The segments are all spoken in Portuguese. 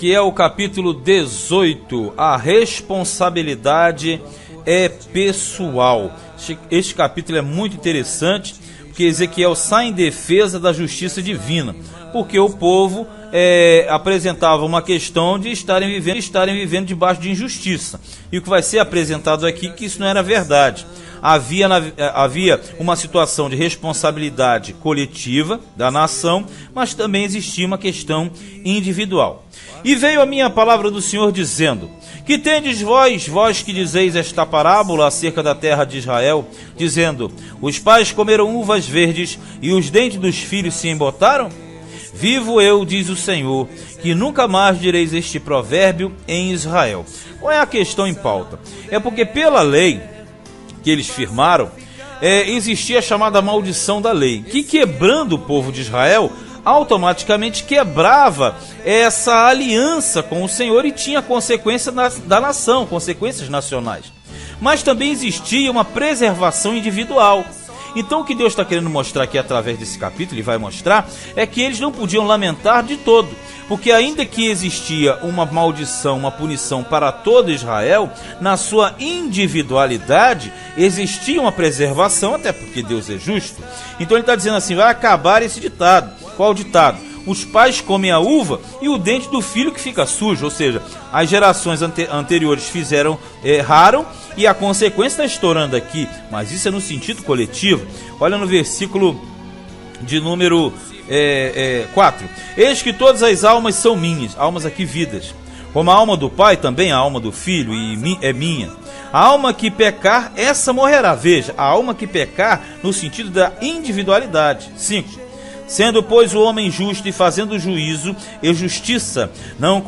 que é o capítulo 18, a responsabilidade é pessoal. Este capítulo é muito interessante, porque Ezequiel sai em defesa da justiça divina, porque o povo apresentava uma questão de estarem vivendo debaixo de injustiça, e o que vai ser apresentado aqui que isso não era verdade. Havia uma situação de responsabilidade coletiva da nação, mas também existia uma questão individual. E veio a minha palavra do Senhor dizendo: que tendes vós que dizeis esta parábola acerca da terra de Israel, dizendo: os pais comeram uvas verdes e os dentes dos filhos se embotaram? Vivo eu, diz o Senhor, que nunca mais direis este provérbio em Israel. Qual é a questão em pauta? É porque pela lei que eles firmaram, existia a chamada maldição da lei, que quebrando o povo de Israel, automaticamente quebrava essa aliança com o Senhor e tinha consequência da nação, consequências nacionais. Mas também existia uma preservação individual. Então o que Deus está querendo mostrar aqui através desse capítulo, ele vai mostrar, é que eles não podiam lamentar de todo, porque ainda que existia uma maldição, uma punição para todo Israel, na sua individualidade existia uma preservação, até porque Deus é justo. Então ele está dizendo assim, vai acabar esse ditado. Qual ditado? Os pais comem a uva e o dente do filho que fica sujo, ou seja, as gerações anteriores erraram e a consequência está estourando aqui, mas isso é no sentido coletivo. Olha no versículo de número 4: eis que todas as almas são minhas, almas aqui vidas, como a alma do pai, também a alma do filho é minha. A alma que pecar, essa morrerá. Veja, a alma que pecar no sentido da individualidade. 5: sendo, pois, o homem justo e fazendo juízo e justiça, não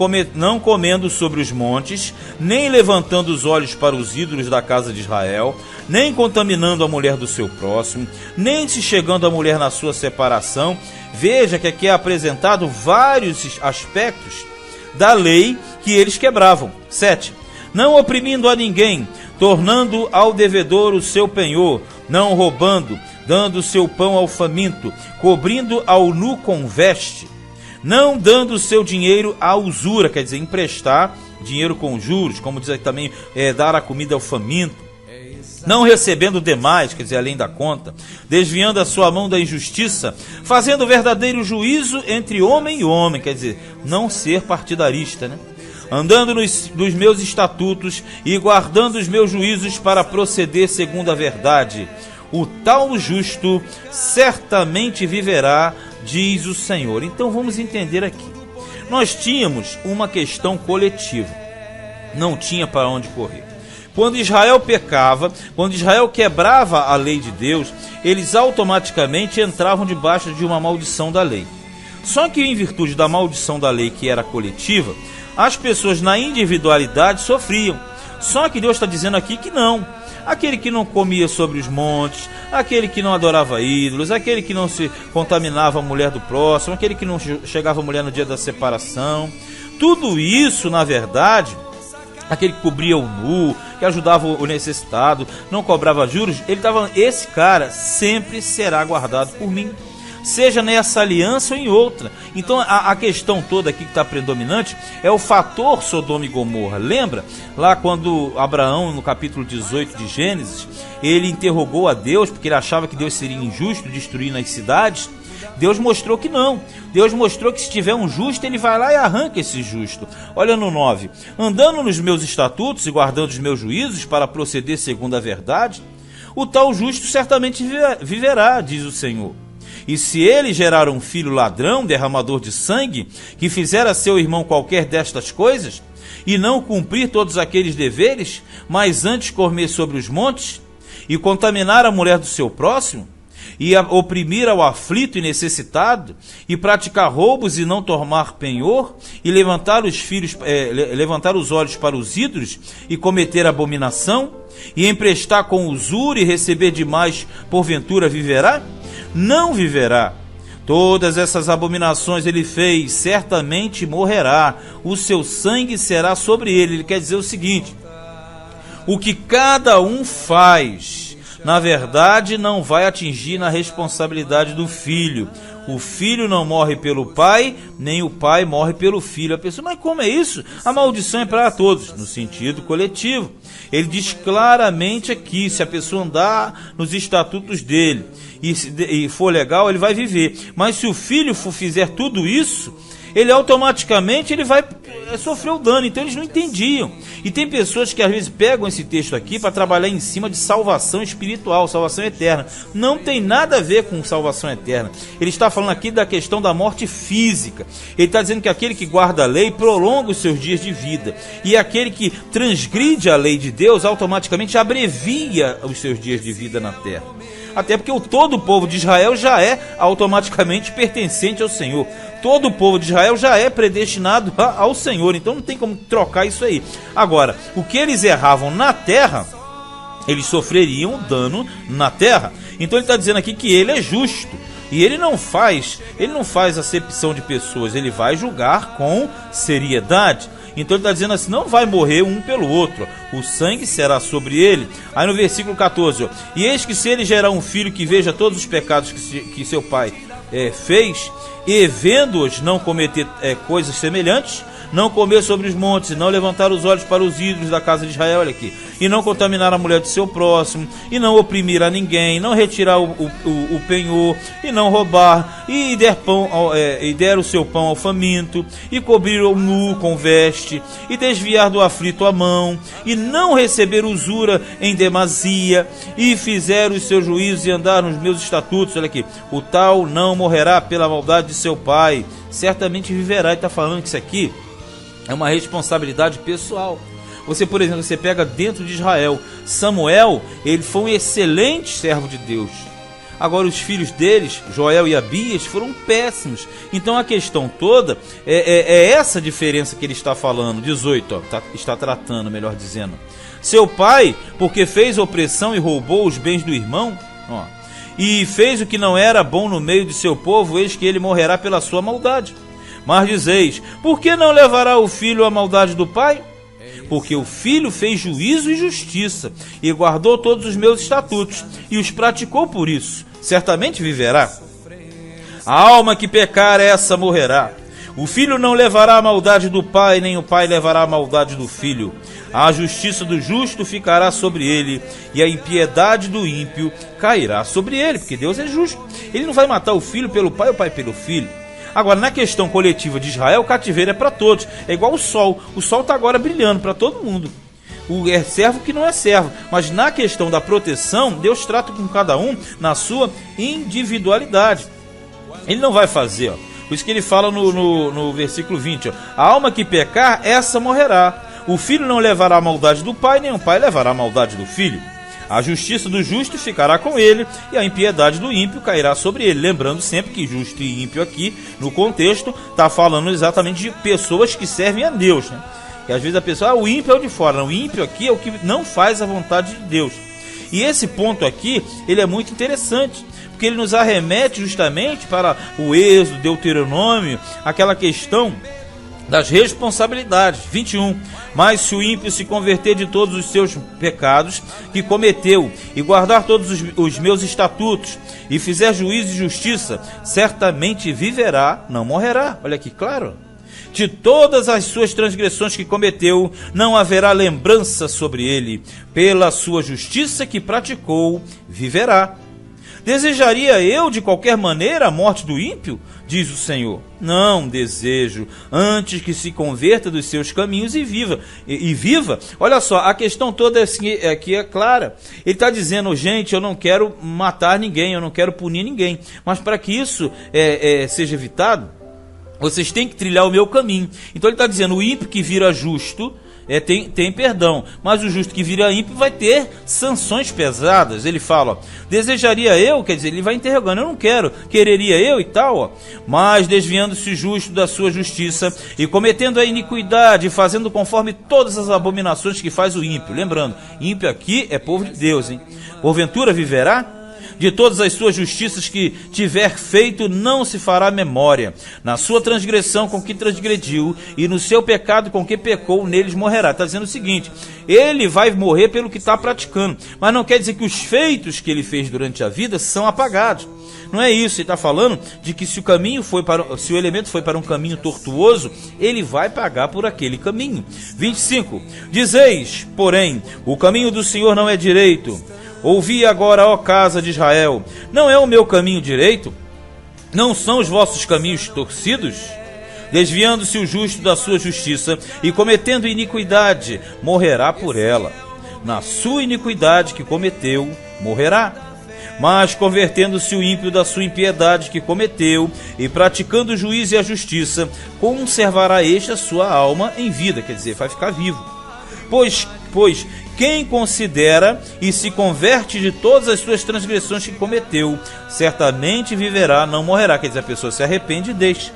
comendo sobre os montes, nem levantando os olhos para os ídolos da casa de Israel, nem contaminando a mulher do seu próximo, nem se chegando à mulher na sua separação. Veja que aqui é apresentado vários aspectos da lei que eles quebravam. 7. Não oprimindo a ninguém, tornando ao devedor o seu penhor, não roubando, dando o seu pão ao faminto, cobrindo ao nu com veste, não dando o seu dinheiro à usura, quer dizer, emprestar dinheiro com juros, como diz aqui também, dar a comida ao faminto, não recebendo demais, quer dizer, além da conta, desviando a sua mão da injustiça, fazendo verdadeiro juízo entre homem e homem, quer dizer, não ser partidarista, né? Andando nos meus estatutos e guardando os meus juízos para proceder segundo a verdade. O tal justo certamente viverá, diz o Senhor. Então vamos entender aqui. Nós tínhamos uma questão coletiva. Não tinha para onde correr. Quando Israel pecava, quando Israel quebrava a lei de Deus, eles automaticamente entravam debaixo de uma maldição da lei. Só que em virtude da maldição da lei, que era coletiva, as pessoas na individualidade sofriam. Só que Deus está dizendo aqui que não. Aquele que não comia sobre os montes, aquele que não adorava ídolos, aquele que não se contaminava a mulher do próximo, aquele que não chegava a mulher no dia da separação, tudo isso, na verdade, aquele que cobria o nu, que ajudava o necessitado, não cobrava juros, esse cara sempre será guardado por mim, seja nessa aliança ou em outra. Então a questão toda aqui que está predominante é o fator Sodoma e Gomorra. Lembra lá quando Abraão, no capítulo 18 de Gênesis, ele interrogou a Deus, porque ele achava que Deus seria injusto destruindo as cidades? Deus mostrou que não. Deus mostrou que se tiver um justo, ele vai lá e arranca esse justo. Olha no 9: andando nos meus estatutos e guardando os meus juízos para proceder segundo a verdade, o tal justo certamente viverá, diz o Senhor. E se ele gerar um filho ladrão, derramador de sangue, que fizer a seu irmão qualquer destas coisas, e não cumprir todos aqueles deveres, mas antes comer sobre os montes, e contaminar a mulher do seu próximo, e oprimir ao aflito e necessitado, e praticar roubos e não tomar penhor, e levantar os olhos para os ídolos, e cometer abominação, e emprestar com usura e receber demais, porventura viverá? Não viverá. Todas essas abominações ele fez, certamente morrerá, o seu sangue será sobre ele. Ele quer dizer o seguinte: o que cada um faz na verdade, não vai atingir na responsabilidade do filho. O filho não morre pelo pai, nem o pai morre pelo filho. A pessoa, mas como é isso? A maldição é para todos, no sentido coletivo. Ele diz claramente aqui, se a pessoa andar nos estatutos dele e for legal, ele vai viver. Mas se o filho fizer tudo isso, ele automaticamente vai sofrer o dano. Então eles não entendiam. E tem pessoas que às vezes pegam esse texto aqui para trabalhar em cima de salvação espiritual, salvação eterna. Não tem nada a ver com salvação eterna. Ele está falando aqui da questão da morte física. Ele está dizendo que aquele que guarda a lei prolonga os seus dias de vida. E aquele que transgride a lei de Deus automaticamente abrevia os seus dias de vida na terra. Até porque todo o povo de Israel já é automaticamente pertencente ao Senhor. Todo o povo de Israel já é predestinado ao Senhor. Então não tem como trocar isso aí. Agora, o que eles erravam na terra, eles sofreriam dano na terra. Então ele está dizendo aqui que ele é justo. E ele não faz acepção de pessoas. Ele vai julgar com seriedade. Então ele está dizendo assim, não vai morrer um pelo outro, o sangue será sobre ele. Aí no versículo 14, e eis que se ele gerar um filho que veja todos os pecados que seu pai fez, e vendo-os não cometer coisas semelhantes, não comer sobre os montes, e não levantar os olhos para os ídolos da casa de Israel, olha aqui, e não contaminar a mulher de seu próximo, e não oprimir a ninguém, não retirar o penhor, e não roubar, e der o seu pão ao faminto, e cobrir o nu com veste, e desviar do aflito a mão, e não receber usura em demasia, e fizer os seus juízos e andar nos meus estatutos, olha aqui, o tal não morrerá pela maldade de seu pai, certamente viverá. E está falando que isso aqui é uma responsabilidade pessoal. Você, por exemplo, você pega dentro de Israel, Samuel, ele foi um excelente servo de Deus. Agora os filhos deles, Joel e Abias, foram péssimos. Então a questão toda é essa diferença que ele está falando. 18, está tratando, melhor dizendo. Seu pai, porque fez opressão e roubou os bens do irmão, e fez o que não era bom no meio de seu povo, eis que ele morrerá pela sua maldade. Mas dizeis, por que não levará o filho à maldade do pai? Porque o filho fez juízo e justiça, e guardou todos os meus estatutos, e os praticou por isso. Certamente viverá. A alma que pecar, essa morrerá. O filho não levará a maldade do pai, nem o pai levará a maldade do filho. A justiça do justo ficará sobre ele, e a impiedade do ímpio cairá sobre ele, porque Deus é justo. Ele não vai matar o filho pelo pai, o pai pelo filho. Agora, na questão coletiva de Israel, o cativeiro é para todos. É igual o sol. O sol está agora brilhando para todo mundo. É servo que não é servo. Mas na questão da proteção, Deus trata com cada um na sua individualidade. Ele não vai fazer, Por isso que ele fala no versículo 20, a alma que pecar, essa morrerá. O filho não levará a maldade do pai, nem o pai levará a maldade do filho. A justiça do justo ficará com ele, e a impiedade do ímpio cairá sobre ele. Lembrando sempre que justo e ímpio aqui, no contexto, está falando exatamente de pessoas que servem a Deus, né? E às vezes a pessoa, o ímpio é o de fora. Não, o ímpio aqui é o que não faz a vontade de Deus. E esse ponto aqui, ele é muito interessante, porque ele nos arremete justamente para o Êxodo, Deuteronômio, aquela questão das responsabilidades. 21. Mas se o ímpio se converter de todos os seus pecados que cometeu, e guardar todos os meus estatutos, e fizer juízo e justiça, certamente viverá, não morrerá. Olha aqui, claro. De todas as suas transgressões que cometeu, não haverá lembrança sobre ele. Pela sua justiça que praticou, viverá. Desejaria eu de qualquer maneira a morte do ímpio? Diz o Senhor. Não desejo, antes que se converta dos seus caminhos e viva. Viva. Olha só, a questão toda aqui é clara. Ele está dizendo, gente, eu não quero matar ninguém, eu não quero punir ninguém. Mas para que isso seja evitado, vocês têm que trilhar o meu caminho. Então ele está dizendo, o ímpio que vira justo tem perdão, mas o justo que vira ímpio vai ter sanções pesadas. Ele fala, desejaria eu, quer dizer, ele vai interrogando, eu não quero, quereria eu e tal, mas desviando-se o justo da sua justiça e cometendo a iniquidade, fazendo conforme todas as abominações que faz o ímpio. Lembrando, ímpio aqui é povo de Deus, hein? Porventura viverá? De todas as suas justiças que tiver feito, não se fará memória. Na sua transgressão com que transgrediu, e no seu pecado com que pecou, neles morrerá. Está dizendo o seguinte: ele vai morrer pelo que está praticando, mas não quer dizer que os feitos que ele fez durante a vida são apagados. Não é isso, ele está falando de que se o elemento foi para um caminho tortuoso, ele vai pagar por aquele caminho. 25. Dizeis, porém, o caminho do Senhor não é direito. Ouvi agora, ó casa de Israel, não é o meu caminho direito? Não são os vossos caminhos torcidos? Desviando-se o justo da sua justiça e cometendo iniquidade, morrerá por ela. Na sua iniquidade que cometeu, morrerá. Mas convertendo-se o ímpio da sua impiedade que cometeu, e praticando o juízo e a justiça, conservará este a sua alma em vida, quer dizer, vai ficar vivo. Pois quem considera e se converte de todas as suas transgressões que cometeu, certamente viverá, não morrerá, quer dizer, a pessoa se arrepende e deixa.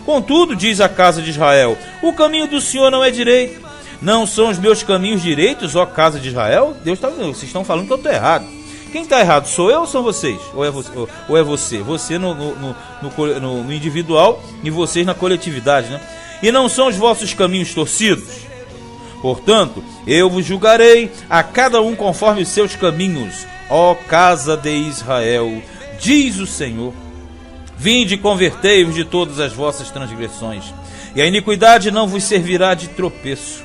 Contudo, diz a casa de Israel, o caminho do Senhor não é direito. Não são os meus caminhos direitos, ó casa de Israel? Deus está dizendo, vocês estão falando que eu estou errado. Quem está errado? Sou eu ou são vocês? Ou é você? Você no individual e vocês na coletividade, né? E não são os vossos caminhos torcidos? Portanto, eu vos julgarei a cada um conforme os seus caminhos, ó casa de Israel, diz o Senhor. Vinde e convertei-vos de todas as vossas transgressões, e a iniquidade não vos servirá de tropeço.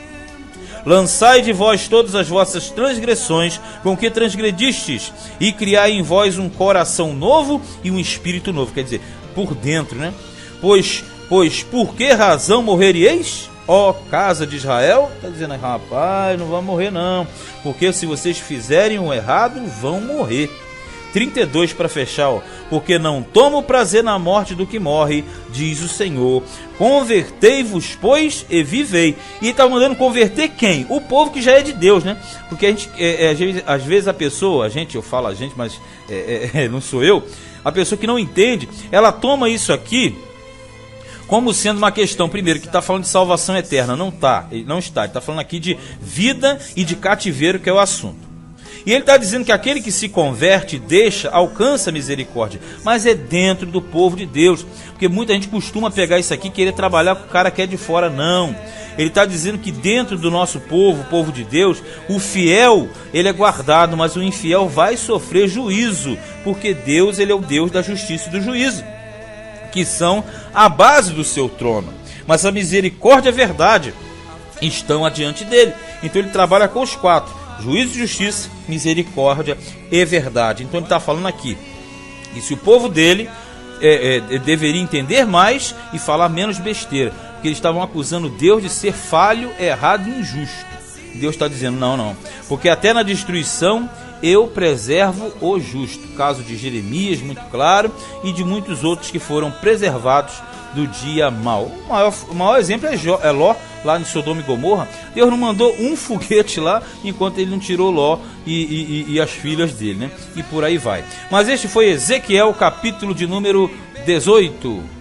Lançai de vós todas as vossas transgressões com que transgredistes, e criai em vós um coração novo e um espírito novo. Quer dizer, por dentro, né? Pois por que razão morreríeis, ó casa de Israel? Está dizendo, rapaz, não vão morrer não, porque se vocês fizerem o errado, vão morrer. 32 para fechar, ó. Porque não tomo prazer na morte do que morre, diz o Senhor. Convertei-vos, pois, e vivei. E está mandando converter quem? O povo que já é de Deus, né? Porque a gente, às vezes a pessoa, eu falo a gente, mas não sou eu, a pessoa que não entende, ela toma isso aqui como sendo uma questão, primeiro, que está falando de salvação eterna. Não está, ele está falando aqui de vida e de cativeiro, que é o assunto. E ele está dizendo que aquele que se converte, alcança misericórdia, mas é dentro do povo de Deus, porque muita gente costuma pegar isso aqui e querer trabalhar com o cara que é de fora. Não, ele está dizendo que dentro do nosso povo, o povo de Deus, o fiel, ele é guardado, mas o infiel vai sofrer juízo, porque Deus, ele é o Deus da justiça e do juízo, que são a base do seu trono, mas a misericórdia e a verdade estão adiante dele. Então ele trabalha com os quatro: juízo e justiça, misericórdia e verdade. Então ele está falando aqui, e se o povo dele deveria entender mais e falar menos besteira, porque eles estavam acusando Deus de ser falho, errado e injusto. Deus está dizendo, não, porque até na destruição eu preservo o justo. Caso de Jeremias, muito claro, e de muitos outros que foram preservados do dia mau. O maior exemplo é Ló, lá em Sodoma e Gomorra. Deus não mandou um foguete lá, enquanto ele não tirou Ló e as filhas dele, né? E por aí vai. Mas este foi Ezequiel, capítulo de número 18.